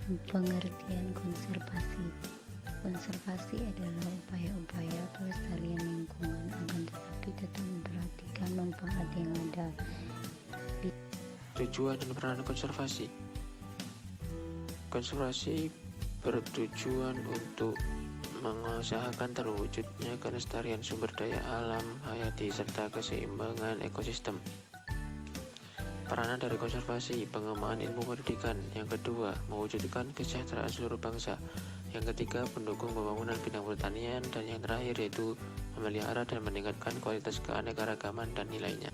Pengertian konservasi. Konservasi adalah upaya-upaya pelestarian lingkungan, akan tetapi tetap memperhatikan manfaat yang ada. Tujuan dan peranan konservasi. Konservasi bertujuan untuk mengusahakan terwujudnya kelestarian sumber daya alam hayati serta keseimbangan ekosistem. Peranan dari konservasi, pengembangan ilmu pendidikan. Yang kedua, mewujudkan kesejahteraan seluruh bangsa. Yang ketiga, pendukung pembangunan bidang pertanian. Dan yang terakhir yaitu memelihara dan meningkatkan kualitas keanekaragaman dan nilainya.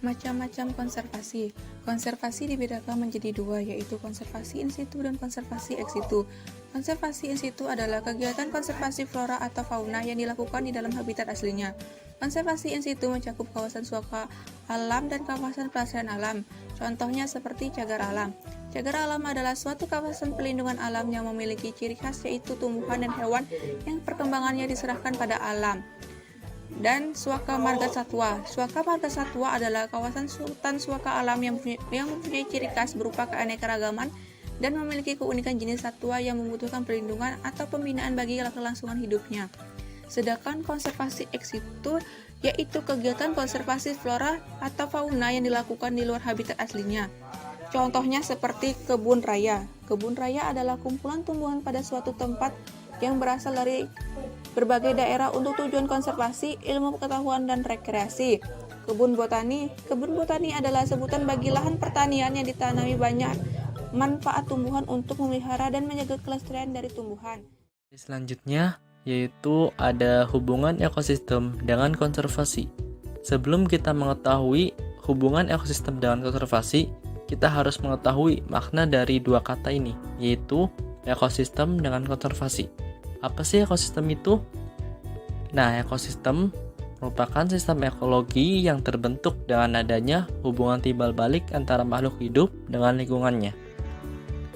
Macam-macam konservasi. Konservasi dibedakan menjadi dua, yaitu konservasi in situ dan konservasi ex situ. Konservasi in situ adalah kegiatan konservasi flora atau fauna yang dilakukan di dalam habitat aslinya. Konservasi in situ mencakup kawasan suaka alam dan kawasan pelestarian alam. Contohnya seperti cagar alam. Cagar alam adalah suatu kawasan pelindungan alam yang memiliki ciri khas yaitu tumbuhan dan hewan yang perkembangannya diserahkan pada alam. Dan suaka marga satwa. Suaka marga satwa adalah kawasan hutan suaka alam yang mempunyai ciri khas berupa keanekaragaman dan memiliki keunikan jenis satwa yang membutuhkan perlindungan atau pembinaan bagi kelangsungan hidupnya. Sedangkan konservasi ex situ yaitu kegiatan konservasi flora atau fauna yang dilakukan di luar habitat aslinya. Contohnya seperti kebun raya. Kebun raya adalah kumpulan tumbuhan pada suatu tempat yang berasal dari berbagai daerah untuk tujuan konservasi, ilmu pengetahuan, dan rekreasi. Kebun botani adalah sebutan bagi lahan pertanian yang ditanami banyak manfaat tumbuhan untuk memelihara dan menjaga kelestarian dari tumbuhan. Selanjutnya yaitu ada hubungan ekosistem dengan konservasi. Sebelum kita mengetahui hubungan ekosistem dengan konservasi, kita harus mengetahui makna dari dua kata ini, yaitu ekosistem dengan konservasi. Apa sih ekosistem itu? Nah, ekosistem merupakan sistem ekologi yang terbentuk dengan adanya hubungan timbal balik antara makhluk hidup dengan lingkungannya.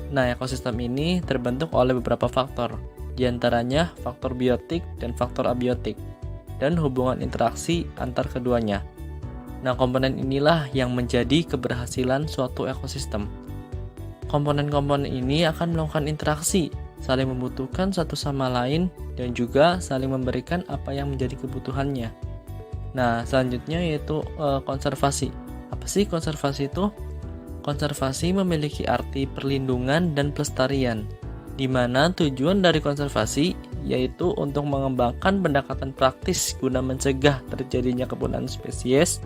Nah, ekosistem ini terbentuk oleh beberapa faktor, di antaranya faktor biotik dan faktor abiotik, dan hubungan interaksi antar keduanya. Nah, komponen inilah yang menjadi keberhasilan suatu ekosistem. Komponen-komponen ini akan melakukan interaksi, saling membutuhkan satu sama lain, dan juga saling memberikan apa yang menjadi kebutuhannya. Nah, selanjutnya yaitu konservasi. Apa sih konservasi itu? Konservasi memiliki arti perlindungan dan pelestarian, di mana tujuan dari konservasi yaitu untuk mengembangkan pendekatan praktis guna mencegah terjadinya kepunahan spesies,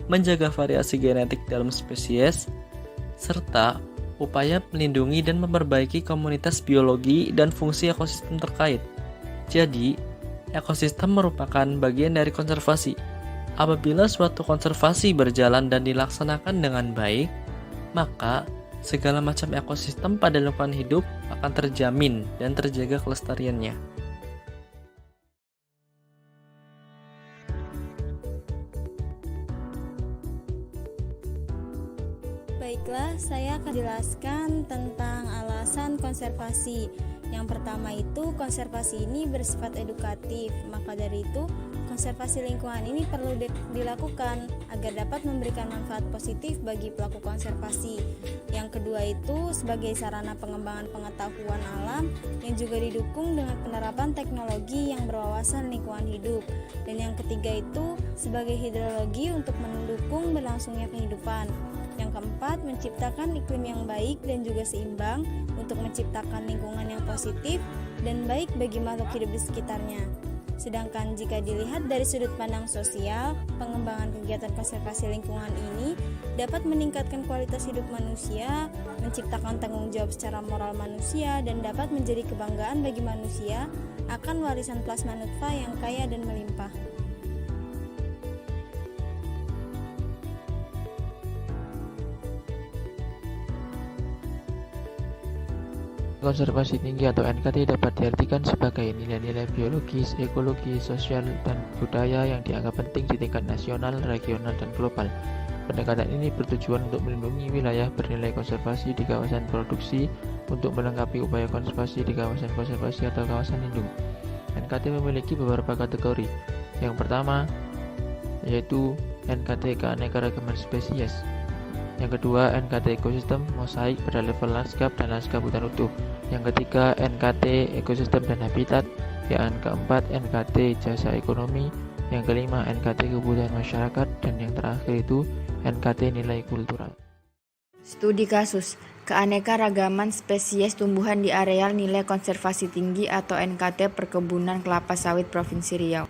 menjaga variasi genetik dalam spesies, serta upaya melindungi dan memperbaiki komunitas biologi dan fungsi ekosistem terkait. Jadi, ekosistem merupakan bagian dari konservasi. Apabila suatu konservasi berjalan dan dilaksanakan dengan baik, maka segala macam ekosistem pada lingkungan hidup akan terjamin dan terjaga kelestariannya. Baiklah, saya akan jelaskan tentang alasan konservasi. Yang pertama itu, konservasi ini bersifat edukatif. Maka dari itu, konservasi lingkungan ini perlu dilakukan agar dapat memberikan manfaat positif bagi pelaku konservasi. Yang kedua itu, sebagai sarana pengembangan pengetahuan alam yang juga didukung dengan penerapan teknologi yang berwawasan lingkungan hidup. Dan yang ketiga itu, sebagai hidrologi untuk mendukung berlangsungnya kehidupan. Yang keempat, menciptakan iklim yang baik dan juga seimbang untuk menciptakan lingkungan yang positif dan baik bagi makhluk hidup di sekitarnya. Sedangkan jika dilihat dari sudut pandang sosial, pengembangan kegiatan konservasi lingkungan ini dapat meningkatkan kualitas hidup manusia, menciptakan tanggung jawab secara moral manusia, dan dapat menjadi kebanggaan bagi manusia akan warisan plasma nutfah yang kaya dan melimpah. Konservasi tinggi atau NKT dapat diartikan sebagai nilai-nilai biologis, ekologi, sosial, dan budaya yang dianggap penting di tingkat nasional, regional, dan global. Pendekatan ini bertujuan untuk melindungi wilayah bernilai konservasi di kawasan produksi untuk melengkapi upaya konservasi di kawasan konservasi atau kawasan lindung. NKT memiliki beberapa kategori. Yang pertama yaitu NKT keanekaragaman spesies. Yang kedua, NKT ekosistem mosaik pada level lanskap dan lanskap hutan utuh. Yang ketiga, NKT ekosistem dan habitat. Yang keempat, NKT jasa ekonomi. Yang kelima, NKT kebutuhan masyarakat. Dan yang terakhir itu NKT nilai kultural. Studi kasus keanekaragaman spesies tumbuhan di areal nilai konservasi tinggi atau NKT Perkebunan Kelapa Sawit Provinsi Riau.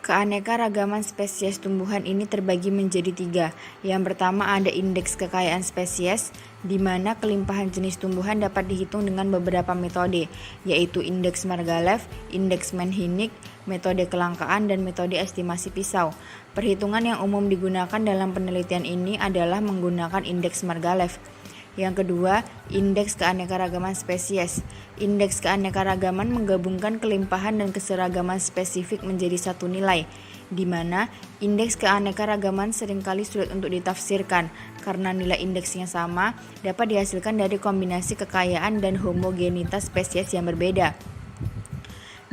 Keanekaragaman spesies tumbuhan ini terbagi menjadi 3. Yang pertama ada indeks kekayaan spesies, di mana kelimpahan jenis tumbuhan dapat dihitung dengan beberapa metode, yaitu indeks Margalef, indeks Menhinnick, metode kelangkaan, dan metode estimasi pisau. Perhitungan yang umum digunakan dalam penelitian ini adalah menggunakan indeks Margalef. Yang kedua, indeks keanekaragaman spesies. Indeks keanekaragaman menggabungkan kelimpahan dan keseragaman spesifik menjadi satu nilai, di mana indeks keanekaragaman seringkali sulit untuk ditafsirkan karena nilai indeksnya sama dapat dihasilkan dari kombinasi kekayaan dan homogenitas spesies yang berbeda.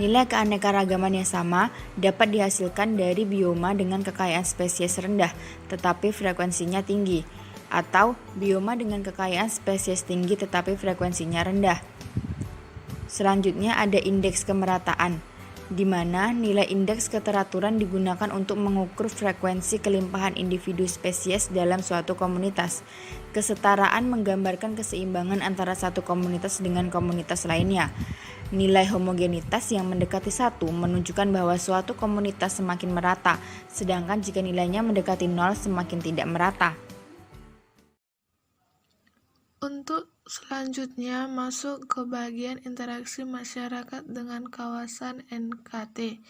Nilai keanekaragaman yang sama dapat dihasilkan dari bioma dengan kekayaan spesies rendah tetapi frekuensinya tinggi, atau bioma dengan kekayaan spesies tinggi tetapi frekuensinya rendah. Selanjutnya ada indeks kemerataan, di mana nilai indeks keteraturan digunakan untuk mengukur frekuensi kelimpahan individu spesies dalam suatu komunitas. Kesetaraan menggambarkan keseimbangan antara satu komunitas dengan komunitas lainnya. Nilai homogenitas yang mendekati 1 menunjukkan bahwa suatu komunitas semakin merata, sedangkan jika nilainya mendekati 0 semakin tidak merata. Untuk selanjutnya masuk ke bagian interaksi masyarakat dengan kawasan NKT.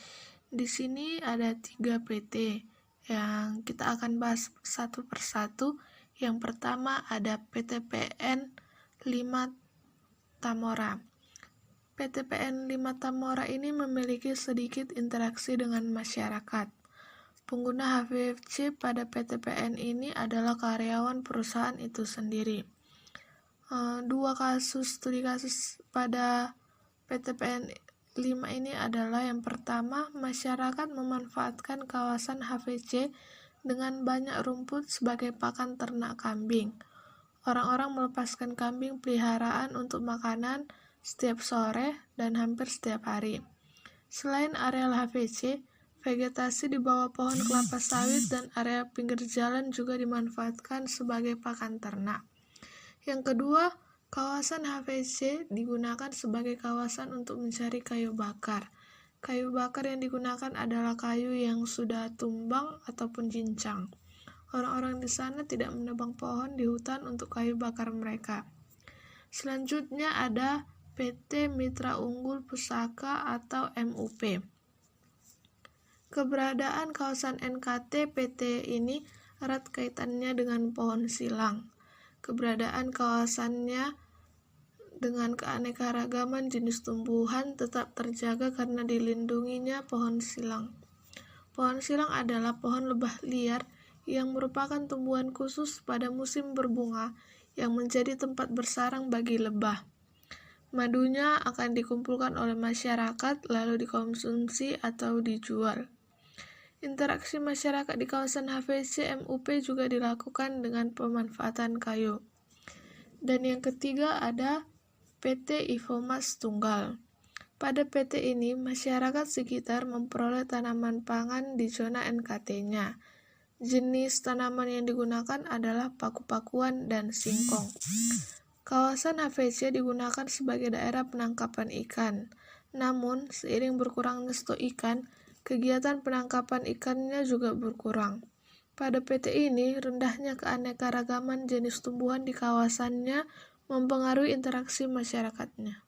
Di sini ada 3 PT yang kita akan bahas satu persatu. Yang pertama ada PTPN 5 Tamora. PTPN 5 Tamora ini memiliki sedikit interaksi dengan masyarakat. Pengguna HVFC pada PTPN ini adalah karyawan perusahaan itu sendiri. 2 studi kasus pada PTPN 5 ini adalah yang pertama, masyarakat memanfaatkan kawasan HVC dengan banyak rumput sebagai pakan ternak kambing. Orang-orang melepaskan kambing peliharaan untuk makanan setiap sore dan hampir setiap hari. Selain areal HVC, vegetasi di bawah pohon kelapa sawit dan area pinggir jalan juga dimanfaatkan sebagai pakan ternak. Yang kedua, kawasan HVC digunakan sebagai kawasan untuk mencari kayu bakar. Kayu bakar yang digunakan adalah kayu yang sudah tumbang ataupun jincang. Orang-orang di sana tidak menebang pohon di hutan untuk kayu bakar mereka. Selanjutnya ada PT Mitra Unggul Pusaka atau MUP. Keberadaan kawasan NKT PT ini erat kaitannya dengan pohon silang. Keberadaan kawasannya dengan keanekaragaman jenis tumbuhan tetap terjaga karena dilindunginya pohon silang. Pohon silang adalah pohon lebah liar yang merupakan tumbuhan khusus pada musim berbunga yang menjadi tempat bersarang bagi lebah. Madunya akan dikumpulkan oleh masyarakat lalu dikonsumsi atau dijual. Interaksi masyarakat di kawasan HVC MUP juga dilakukan dengan pemanfaatan kayu. Dan yang ketiga ada PT Ivomas Tunggal. Pada PT ini, masyarakat sekitar memperoleh tanaman pangan di zona NKT-nya. Jenis tanaman yang digunakan adalah paku-pakuan dan singkong. Kawasan HVC digunakan sebagai daerah penangkapan ikan. Namun, seiring berkurangnya stok ikan, kegiatan penangkapan ikannya juga berkurang. Pada PT ini, rendahnya keanekaragaman jenis tumbuhan di kawasannya mempengaruhi interaksi masyarakatnya.